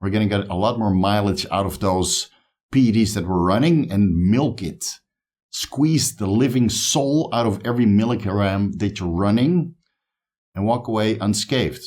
we're going to get a lot more mileage out of those PEDs that we're running and milk it. Squeeze the living soul out of every milligram that you're running and walk away unscathed.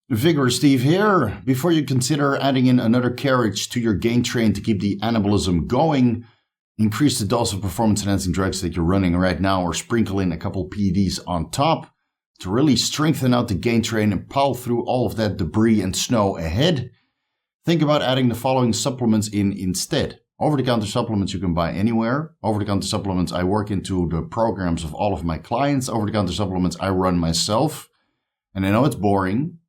Vigorous Steve here. Before you consider adding in another carriage to your gain train to keep the anabolism going, increase the dose of performance-enhancing drugs that you're running right now or sprinkle in a couple PEDs on top to really strengthen out the gain train and pile through all of that debris and snow ahead. Think about adding the following supplements in instead. Over-the-counter supplements you can buy anywhere. Over-the-counter supplements I work into the programs of all of my clients. Over-the-counter supplements I run myself. And I know it's boring.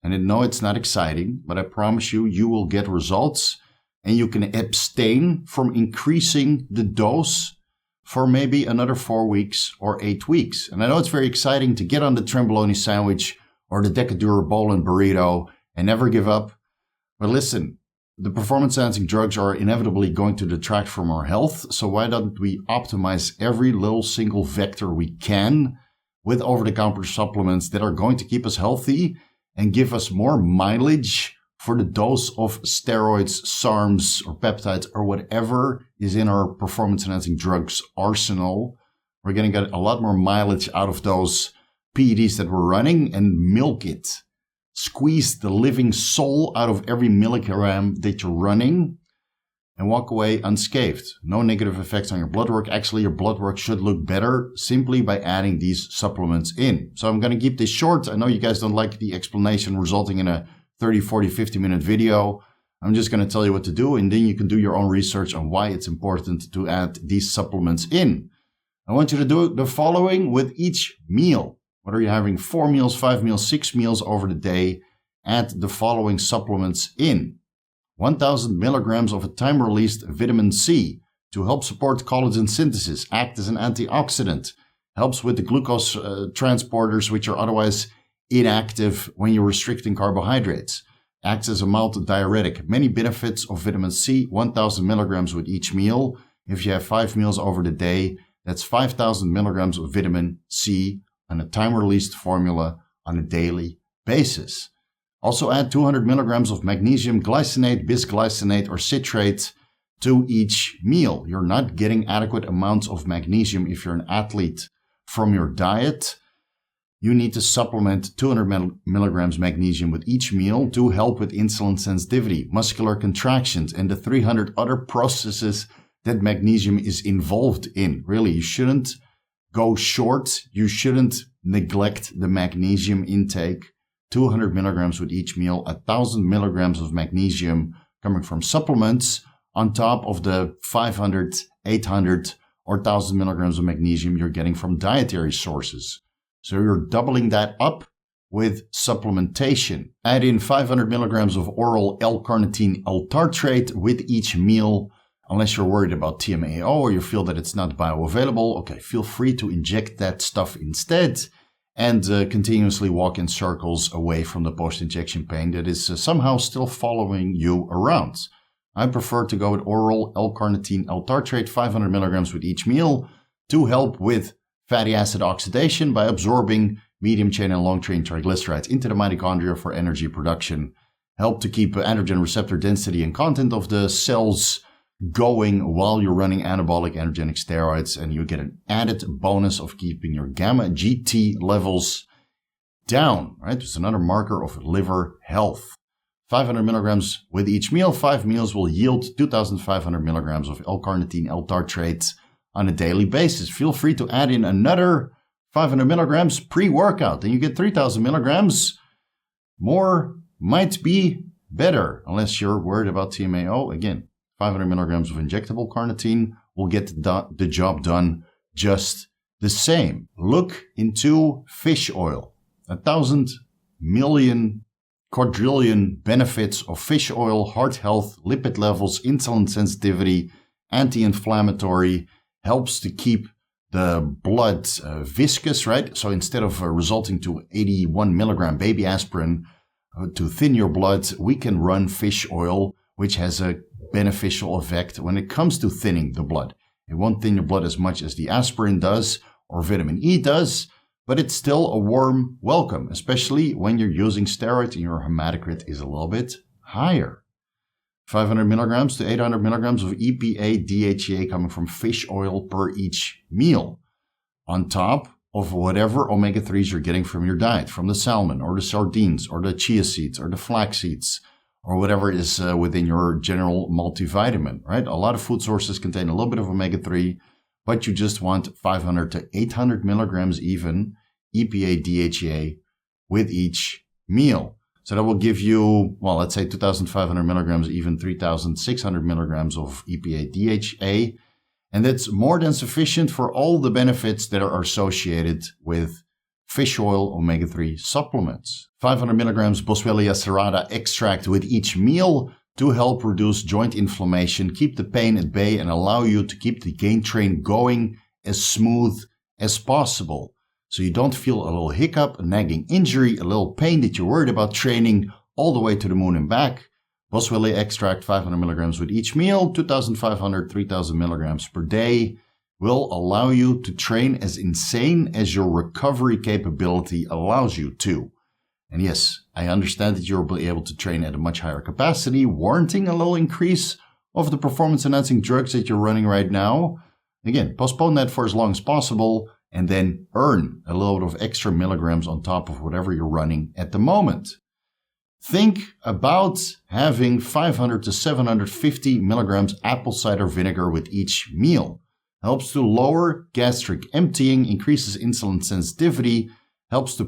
And I know it's not exciting, but I promise you, you will get results and you can abstain from increasing the dose for maybe another 4 weeks or 8 weeks. And I know it's very exciting to get on the Tremboloni sandwich or the Decadura bowl and burrito and never give up. But listen, the performance-enhancing drugs are inevitably going to detract from our health. So why don't we optimize every little single vector we can with over-the-counter supplements that are going to keep us healthy and give us more mileage for the dose of steroids, SARMs, or peptides, or whatever is in our performance-enhancing drugs arsenal. We're going to get a lot more mileage out of those PEDs that we're running and milk it. Squeeze the living soul out of every milligram that you're running and walk away unscathed. No negative effects on your blood work. Actually, your blood work should look better simply by adding these supplements in. So I'm going to keep this short. I know you guys don't like the explanation resulting in a 30, 40, 50-minute video. I'm just going to tell you what to do, and then you can do your own research on why it's important to add these supplements in. I want you to do the following with each meal. Whether you're having 4 meals, 5 meals, 6 meals over the day, add the following supplements in. 1,000 milligrams of a time-released vitamin C to help support collagen synthesis, act as an antioxidant, helps with the glucose transporters which are otherwise inactive when you're restricting carbohydrates, acts as a mild diuretic. Many benefits of vitamin C, 1,000 milligrams with each meal. If you have 5 meals over the day, that's 5,000 milligrams of vitamin C on a time-released formula on a daily basis. Also add 200 milligrams of magnesium glycinate, bisglycinate, or citrate to each meal. You're not getting adequate amounts of magnesium if you're an athlete from your diet. You need to supplement 200 milligrams magnesium with each meal to help with insulin sensitivity, muscular contractions, and the 300 other processes that magnesium is involved in. Really, you shouldn't go short. You shouldn't neglect the magnesium intake. 200 milligrams with each meal, 1,000 milligrams of magnesium coming from supplements on top of the 500, 800, or 1,000 milligrams of magnesium you're getting from dietary sources. So you're doubling that up with supplementation. Add in 500 milligrams of oral L-carnitine L-tartrate with each meal, unless you're worried about TMAO or you feel that it's not bioavailable. Okay, feel free to inject that stuff instead. And continuously walk in circles away from the post-injection pain that is somehow still following you around. I prefer to go with oral L-carnitine L-tartrate, 500 milligrams with each meal, to help with fatty acid oxidation by absorbing medium-chain and long-chain triglycerides into the mitochondria for energy production, help to keep androgen receptor density and content of the cells going while you're running anabolic androgenic steroids, and you get an added bonus of keeping your gamma GT levels down, right? It's another marker of liver health. 500 milligrams with each meal. 5 meals will yield 2,500 milligrams of L-carnitine L-tartrate on a daily basis. Feel free to add in another 500 milligrams pre-workout, and you get 3,000 milligrams. More might be better, unless you're worried about TMAO. Again, 500 milligrams of injectable carnitine will get the job done just the same. Look into fish oil. 1,000 million quadrillion benefits of fish oil: heart health, lipid levels, insulin sensitivity, anti-inflammatory, helps to keep the blood viscous, right? So instead of resulting to 81 milligram baby aspirin to thin your blood, we can run fish oil, which has a beneficial effect when it comes to thinning the blood. It won't thin your blood as much as the aspirin does or vitamin E does, but it's still a warm welcome, especially when you're using steroids and your hematocrit is a little bit higher. 500 milligrams to 800 milligrams of EPA DHEA coming from fish oil per each meal, on top of whatever omega-3s you're getting from your diet, from the salmon or the sardines or the chia seeds or the flax seeds or whatever is within your general multivitamin, right? A lot of food sources contain a little bit of omega-3, but you just want 500 to 800 milligrams even EPA DHEA with each meal. So that will give you, well, let's say 2,500 milligrams, even 3,600 milligrams of EPA DHA. And that's more than sufficient for all the benefits that are associated with fish oil omega-3 supplements. 500 milligrams Boswellia serrata extract with each meal to help reduce joint inflammation, keep the pain at bay, and allow you to keep the gain train going as smooth as possible. So you don't feel a little hiccup, a nagging injury, a little pain that you're worried about training all the way to the moon and back. Boswellia extract 500 milligrams with each meal, 2,500, 3,000 milligrams per day, will allow you to train as insane as your recovery capability allows you to. And yes, I understand that you'll be able to train at a much higher capacity, warranting a little increase of the performance-enhancing drugs that you're running right now. Again, postpone that for as long as possible, and then earn a little bit of extra milligrams on top of whatever you're running at the moment. Think about having 500 to 750 milligrams apple cider vinegar with each meal. Helps to lower gastric emptying, increases insulin sensitivity, helps to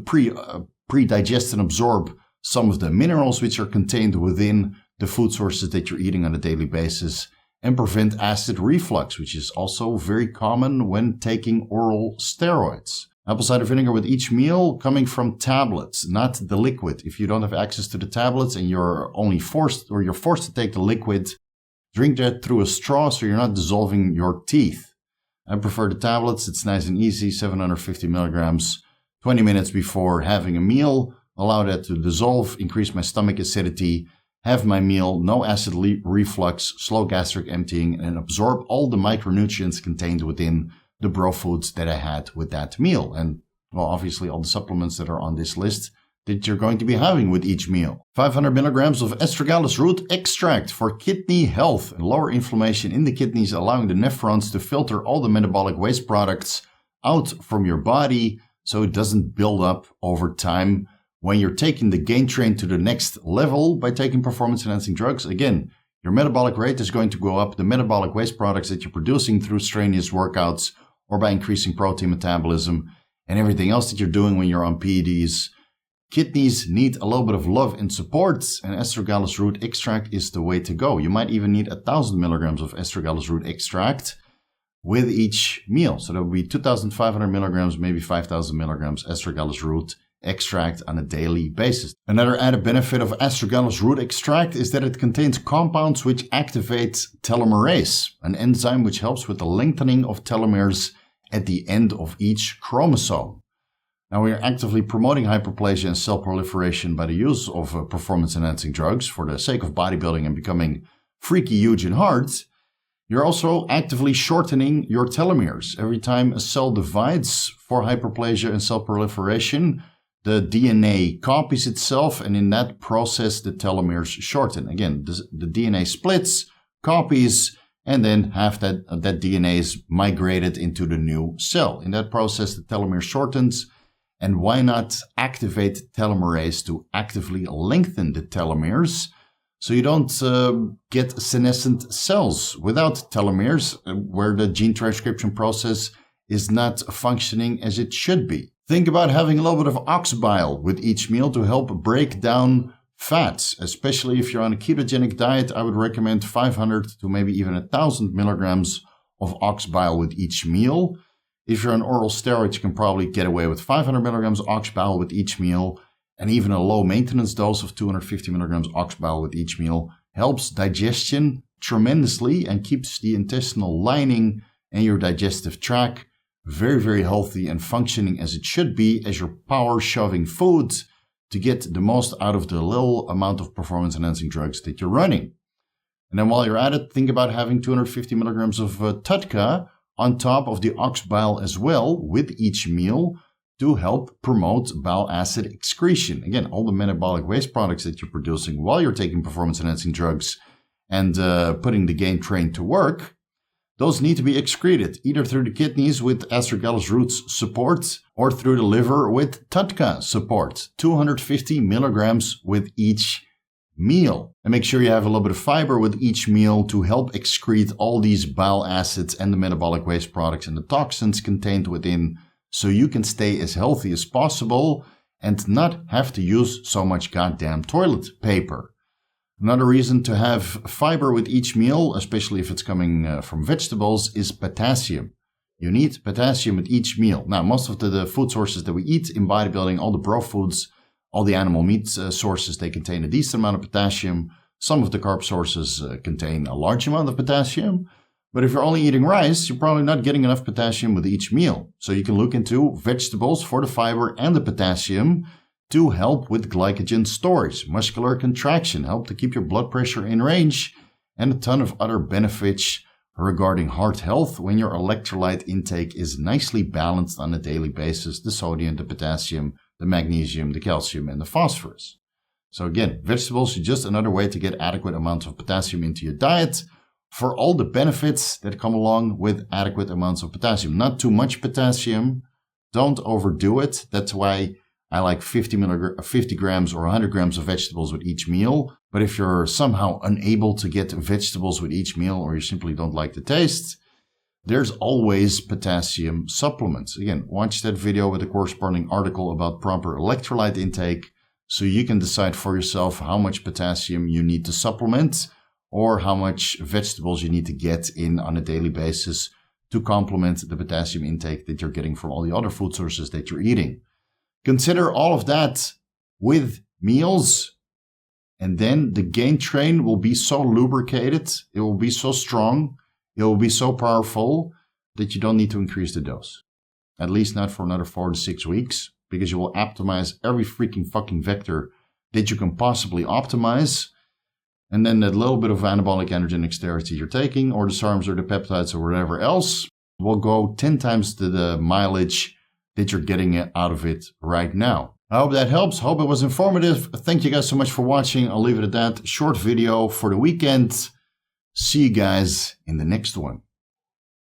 pre-digest and absorb some of the minerals which are contained within the food sources that you're eating on a daily basis, and prevent acid reflux, which is also very common when taking oral steroids. Apple cider vinegar with each meal coming from tablets, not the liquid. If you don't have access to the tablets and you're forced to take the liquid, drink that through a straw so you're not dissolving your teeth. I prefer the tablets. It's nice and easy, 750 milligrams, 20 minutes before having a meal. Allow that to dissolve, increase my stomach acidity, have my meal, no acid reflux, slow gastric emptying, and absorb all the micronutrients contained within the bro foods that I had with that meal. And, well, obviously all the supplements that are on this list that you're going to be having with each meal. 500 milligrams of Astragalus root extract for kidney health and lower inflammation in the kidneys, allowing the nephrons to filter all the metabolic waste products out from your body so it doesn't build up over time. When you're taking the gain train to the next level by taking performance-enhancing drugs, again, your metabolic rate is going to go up. The metabolic waste products that you're producing through strenuous workouts or by increasing protein metabolism and everything else that you're doing when you're on PEDs. Kidneys need a little bit of love and support, and Astragalus root extract is the way to go. You might even need 1,000 milligrams of Astragalus root extract with each meal. So that would be 2,500 milligrams, maybe 5,000 milligrams Astragalus root extract on a daily basis. Another added benefit of Astragalus root extract is that it contains compounds which activate telomerase, an enzyme which helps with the lengthening of telomeres at the end of each chromosome. Now, we are actively promoting hyperplasia and cell proliferation by the use of performance-enhancing drugs for the sake of bodybuilding and becoming freaky huge and hard. You're also actively shortening your telomeres. Every time a cell divides for hyperplasia and cell proliferation, the DNA copies itself, and in that process, the telomeres shorten. Again, the DNA splits, copies, and then half that DNA is migrated into the new cell. In that process, the telomere shortens, and why not activate telomerase to actively lengthen the telomeres so you don't get senescent cells without telomeres, where the gene transcription process is not functioning as it should be. Think about having a little bit of ox bile with each meal to help break down fats, especially if you're on a ketogenic diet. I would recommend 500 to maybe even 1,000 milligrams of ox bile with each meal. If you're on oral steroids, you can probably get away with 500 milligrams ox bile with each meal, and even a low maintenance dose of 250 milligrams ox bile with each meal helps digestion tremendously and keeps the intestinal lining and your digestive tract very, very healthy and functioning as it should be, as you're power shoving food to get the most out of the little amount of performance enhancing drugs that you're running. And then while you're at it, think about having 250 milligrams of TUDCA on top of the ox bile as well with each meal to help promote bile acid excretion. Again, all the metabolic waste products that you're producing while you're taking performance-enhancing drugs and putting the gain train to work, those need to be excreted either through the kidneys with Astragalus roots support or through the liver with TUDCA support. 250 milligrams with each meal. And make sure you have a little bit of fiber with each meal to help excrete all these bile acids and the metabolic waste products and the toxins contained within, so you can stay as healthy as possible and not have to use so much goddamn toilet paper. Another reason to have fiber with each meal, especially if it's coming from vegetables, is potassium. You need potassium with each meal. Now, most of the food sources that we eat in bodybuilding, all the bro foods, all the animal meat sources, they contain a decent amount of potassium. Some of the carb sources contain a large amount of potassium. But if you're only eating rice, you're probably not getting enough potassium with each meal. So you can look into vegetables for the fiber and the potassium to help with glycogen storage, muscular contraction, help to keep your blood pressure in range, and a ton of other benefits regarding heart health when your electrolyte intake is nicely balanced on a daily basis, the sodium, the potassium, the magnesium, the calcium, and the phosphorus. So again, vegetables are just another way to get adequate amounts of potassium into your diet for all the benefits that come along with adequate amounts of potassium. Not too much potassium. Don't overdo it. That's why I like 50 grams or 100 grams of vegetables with each meal. But if you're somehow unable to get vegetables with each meal, or you simply don't like the taste, there's always potassium supplements. Again, watch that video with the corresponding article about proper electrolyte intake so you can decide for yourself how much potassium you need to supplement or how much vegetables you need to get in on a daily basis to complement the potassium intake that you're getting from all the other food sources that you're eating. Consider all of that with meals, and then the gain train will be so lubricated, it will be so strong, it will be so powerful that you don't need to increase the dose. At least not for another 4 to 6 weeks, because you will optimize every freaking fucking vector that you can possibly optimize. And then that little bit of anabolic androgenic steroids you're taking, or the SARMs or the peptides or whatever else, will go 10 times to the mileage that you're getting out of it right now. I hope that helps. Hope it was informative. Thank you guys so much for watching. I'll leave it at that. Short video for the weekend. See you guys in the next one.